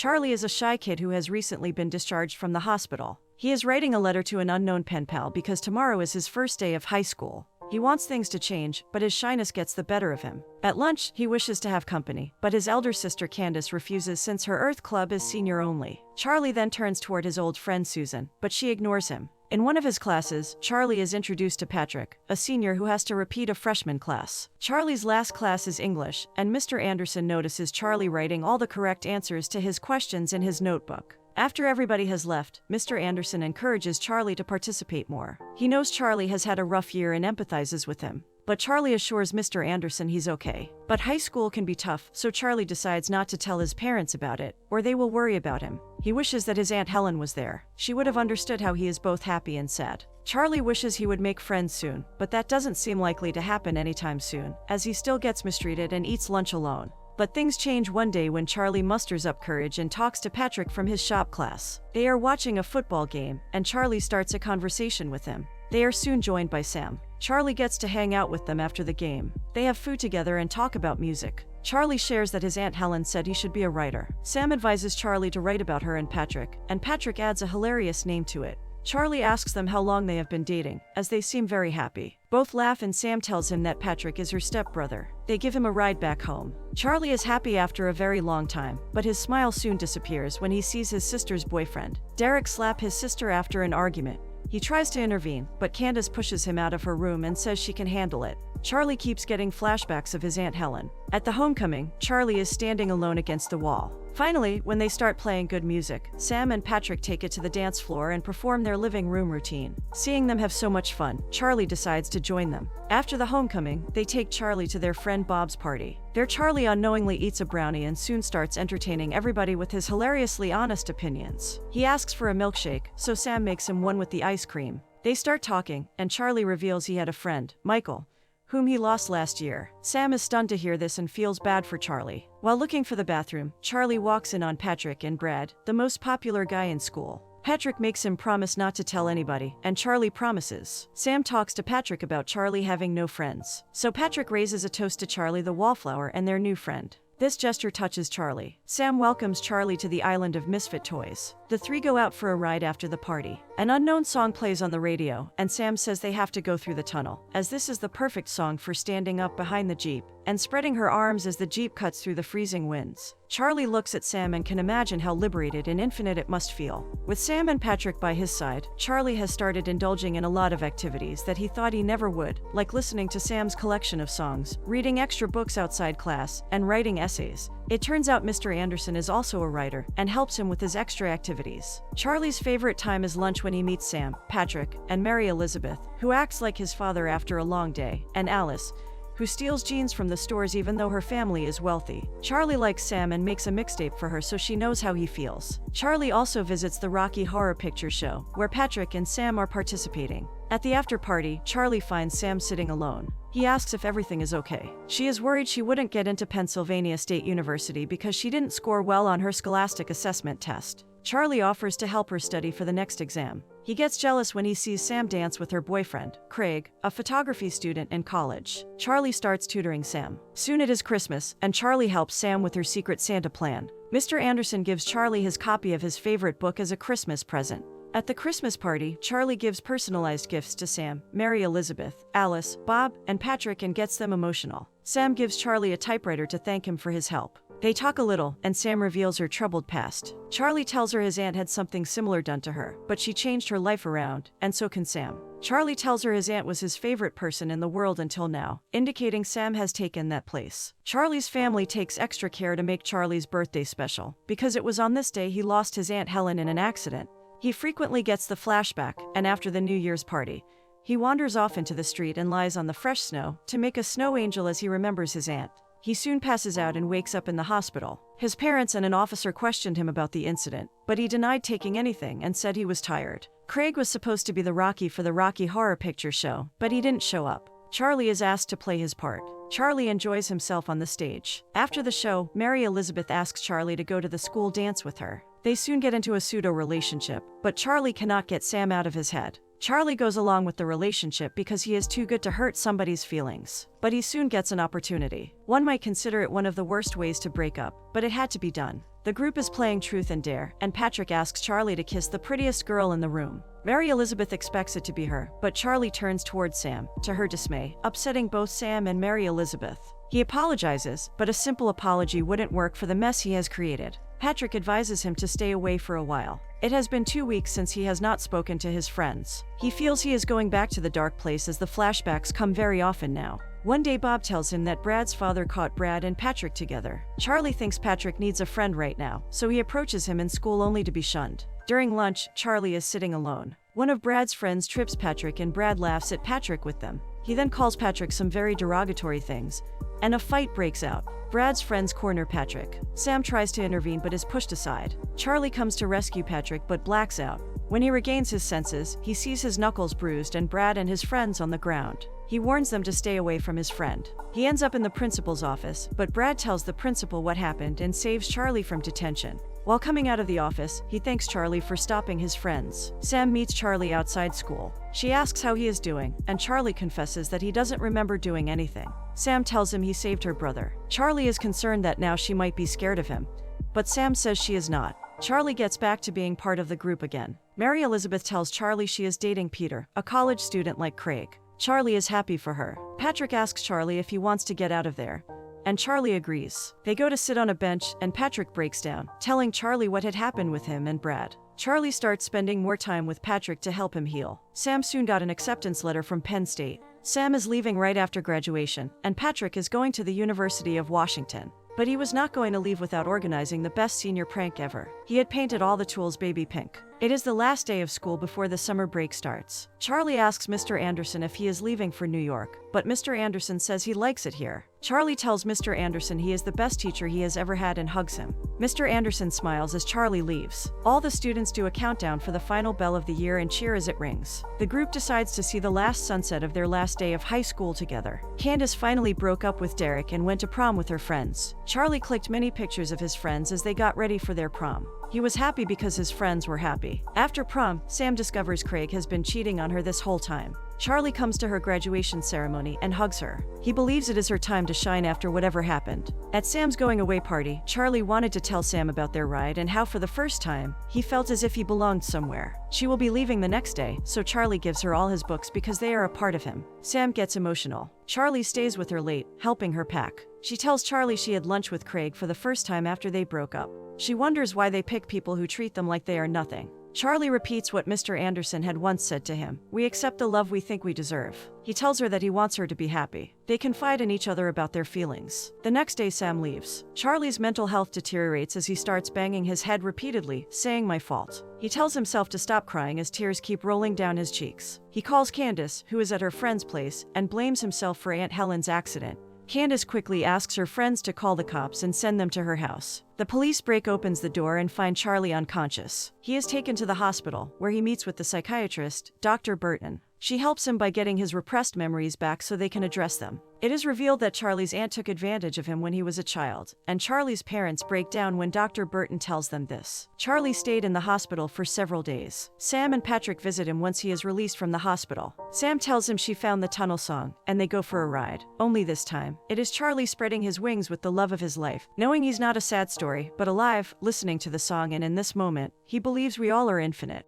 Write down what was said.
Charlie is a shy kid who has recently been discharged from the hospital. He is writing a letter to an unknown pen pal because tomorrow is his first day of high school. He wants things to change, but his shyness gets the better of him. At lunch, he wishes to have company, but his elder sister Candace refuses since her Earth Club is senior only. Charlie then turns toward his old friend Susan, but she ignores him. In one of his classes, Charlie is introduced to Patrick, a senior who has to repeat a freshman class. Charlie's last class is English, and Mr. Anderson notices Charlie writing all the correct answers to his questions in his notebook. After everybody has left, Mr. Anderson encourages Charlie to participate more. He knows Charlie has had a rough year and empathizes with him. But Charlie assures Mr. Anderson he's okay. But high school can be tough, so Charlie decides not to tell his parents about it, or they will worry about him. He wishes that his Aunt Helen was there. She would have understood how he is both happy and sad. Charlie wishes he would make friends soon, but that doesn't seem likely to happen anytime soon, as he still gets mistreated and eats lunch alone. But things change one day when Charlie musters up courage and talks to Patrick from his shop class. They are watching a football game, and Charlie starts a conversation with him. They are soon joined by Sam. Charlie gets to hang out with them after the game. They have food together and talk about music. Charlie shares that his Aunt Helen said he should be a writer. Sam advises Charlie to write about her and Patrick adds a hilarious name to it. Charlie asks them how long they have been dating, as they seem very happy. Both laugh and Sam tells him that Patrick is her stepbrother. They give him a ride back home. Charlie is happy after a very long time, but his smile soon disappears when he sees his sister's boyfriend. Derek slaps his sister after an argument. He tries to intervene, but Candace pushes him out of her room and says she can handle it. Charlie keeps getting flashbacks of his Aunt Helen. At the homecoming, Charlie is standing alone against the wall. Finally, when they start playing good music, Sam and Patrick take it to the dance floor and perform their living room routine. Seeing them have so much fun, Charlie decides to join them. After the homecoming, they take Charlie to their friend Bob's party. There Charlie unknowingly eats a brownie and soon starts entertaining everybody with his hilariously honest opinions. He asks for a milkshake, so Sam makes him one with the ice cream. They start talking, and Charlie reveals he had a friend, Michael, whom he lost last year. Sam is stunned to hear this and feels bad for Charlie. While looking for the bathroom, Charlie walks in on Patrick and Brad, the most popular guy in school. Patrick makes him promise not to tell anybody, and Charlie promises. Sam talks to Patrick about Charlie having no friends. So Patrick raises a toast to Charlie the Wallflower and their new friend. This gesture touches Charlie. Sam welcomes Charlie to the island of misfit toys. The three go out for a ride after the party. An unknown song plays on the radio, and Sam says they have to go through the tunnel, as this is the perfect song for standing up behind the Jeep and spreading her arms as the Jeep cuts through the freezing winds. Charlie looks at Sam and can imagine how liberated and infinite it must feel. With Sam and Patrick by his side, Charlie has started indulging in a lot of activities that he thought he never would, like listening to Sam's collection of songs, reading extra books outside class, and writing essays. It turns out Mr. Anderson is also a writer and helps him with his extra activities. Charlie's favorite time is lunch when he meets Sam, Patrick, and Mary Elizabeth, who acts like his father after a long day, and Alice, who steals jeans from the stores even though her family is wealthy. Charlie likes Sam and makes a mixtape for her so she knows how he feels. Charlie also visits the Rocky Horror Picture Show, where Patrick and Sam are participating. At the after party, Charlie finds Sam sitting alone. He asks if everything is okay. She is worried she wouldn't get into Pennsylvania State University because she didn't score well on her Scholastic Assessment test. Charlie offers to help her study for the next exam. He gets jealous when he sees Sam dance with her boyfriend, Craig, a photography student in college. Charlie starts tutoring Sam. Soon it is Christmas, and Charlie helps Sam with her Secret Santa plan. Mr. Anderson gives Charlie his copy of his favorite book as a Christmas present. At the Christmas party, Charlie gives personalized gifts to Sam, Mary Elizabeth, Alice, Bob, and Patrick and gets them emotional. Sam gives Charlie a typewriter to thank him for his help. They talk a little, and Sam reveals her troubled past. Charlie tells her his aunt had something similar done to her, but she changed her life around, and so can Sam. Charlie tells her his aunt was his favorite person in the world until now, indicating Sam has taken that place. Charlie's family takes extra care to make Charlie's birthday special, because it was on this day he lost his Aunt Helen in an accident. He frequently gets the flashback, and after the New Year's party, he wanders off into the street and lies on the fresh snow to make a snow angel as he remembers his aunt. He soon passes out and wakes up in the hospital. His parents and an officer questioned him about the incident, but he denied taking anything and said he was tired. Craig was supposed to be the Rocky for the Rocky Horror Picture Show, but he didn't show up. Charlie is asked to play his part. Charlie enjoys himself on the stage. After the show, Mary Elizabeth asks Charlie to go to the school dance with her. They soon get into a pseudo-relationship, but Charlie cannot get Sam out of his head. Charlie goes along with the relationship because he is too good to hurt somebody's feelings. But he soon gets an opportunity. One might consider it one of the worst ways to break up, but it had to be done. The group is playing Truth and Dare, and Patrick asks Charlie to kiss the prettiest girl in the room. Mary Elizabeth expects it to be her, but Charlie turns towards Sam, to her dismay, upsetting both Sam and Mary Elizabeth. He apologizes, but a simple apology wouldn't work for the mess he has created. Patrick advises him to stay away for a while. It has been 2 weeks since he has not spoken to his friends. He feels he is going back to the dark place as the flashbacks come very often now. One day Bob tells him that Brad's father caught Brad and Patrick together. Charlie thinks Patrick needs a friend right now, so he approaches him in school only to be shunned. During lunch, Charlie is sitting alone. One of Brad's friends trips Patrick and Brad laughs at Patrick with them. He then calls Patrick some very derogatory things, and a fight breaks out. Brad's friends corner Patrick. Sam tries to intervene but is pushed aside. Charlie comes to rescue Patrick but blacks out. When he regains his senses, he sees his knuckles bruised and Brad and his friends on the ground. He warns them to stay away from his friend. He ends up in the principal's office, but Brad tells the principal what happened and saves Charlie from detention. While coming out of the office, he thanks Charlie for stopping his friends. Sam meets Charlie outside school. She asks how he is doing, and Charlie confesses that he doesn't remember doing anything. Sam tells him he saved her brother. Charlie is concerned that now she might be scared of him, but Sam says she is not. Charlie gets back to being part of the group again. Mary Elizabeth tells Charlie she is dating Peter, a college student like Craig. Charlie is happy for her. Patrick asks Charlie if he wants to get out of there, and Charlie agrees. They go to sit on a bench, and Patrick breaks down, telling Charlie what had happened with him and Brad. Charlie starts spending more time with Patrick to help him heal. Sam soon got an acceptance letter from Penn State. Sam is leaving right after graduation, and Patrick is going to the University of Washington. But he was not going to leave without organizing the best senior prank ever. He had painted all the tools baby pink. It is the last day of school before the summer break starts. Charlie asks Mr. Anderson if he is leaving for New York, but Mr. Anderson says he likes it here. Charlie tells Mr. Anderson he is the best teacher he has ever had and hugs him. Mr. Anderson smiles as Charlie leaves. All the students do a countdown for the final bell of the year and cheer as it rings. The group decides to see the last sunset of their last day of high school together. Candace finally broke up with Derek and went to prom with her friends. Charlie clicked many pictures of his friends as they got ready for their prom. He was happy because his friends were happy. After prom, Sam discovers Craig has been cheating on her this whole time. Charlie comes to her graduation ceremony and hugs her. He believes it is her time to shine after whatever happened. At Sam's going away party, Charlie wanted to tell Sam about their ride and how for the first time, he felt as if he belonged somewhere. She will be leaving the next day, so Charlie gives her all his books because they are a part of him. Sam gets emotional. Charlie stays with her late, helping her pack. She tells Charlie she had lunch with Craig for the first time after they broke up. She wonders why they pick people who treat them like they are nothing. Charlie repeats what Mr. Anderson had once said to him: "We accept the love we think we deserve." He tells her that he wants her to be happy. They confide in each other about their feelings. The next day, Sam leaves. Charlie's mental health deteriorates as he starts banging his head repeatedly, saying "my fault." He tells himself to stop crying as tears keep rolling down his cheeks. He calls Candace, who is at her friend's place, and blames himself for Aunt Helen's accident. Candace quickly asks her friends to call the cops and send them to her house. The police opens the door and find Charlie unconscious. He is taken to the hospital, where he meets with the psychiatrist, Dr. Burton. She helps him by getting his repressed memories back so they can address them. It is revealed that Charlie's aunt took advantage of him when he was a child, and Charlie's parents break down when Dr. Burton tells them this. Charlie stayed in the hospital for several days. Sam and Patrick visit him once he is released from the hospital. Sam tells him she found the tunnel song, and they go for a ride. Only this time, it is Charlie spreading his wings with the love of his life, knowing he's not a sad story, but alive, listening to the song, and in this moment, he believes we all are infinite.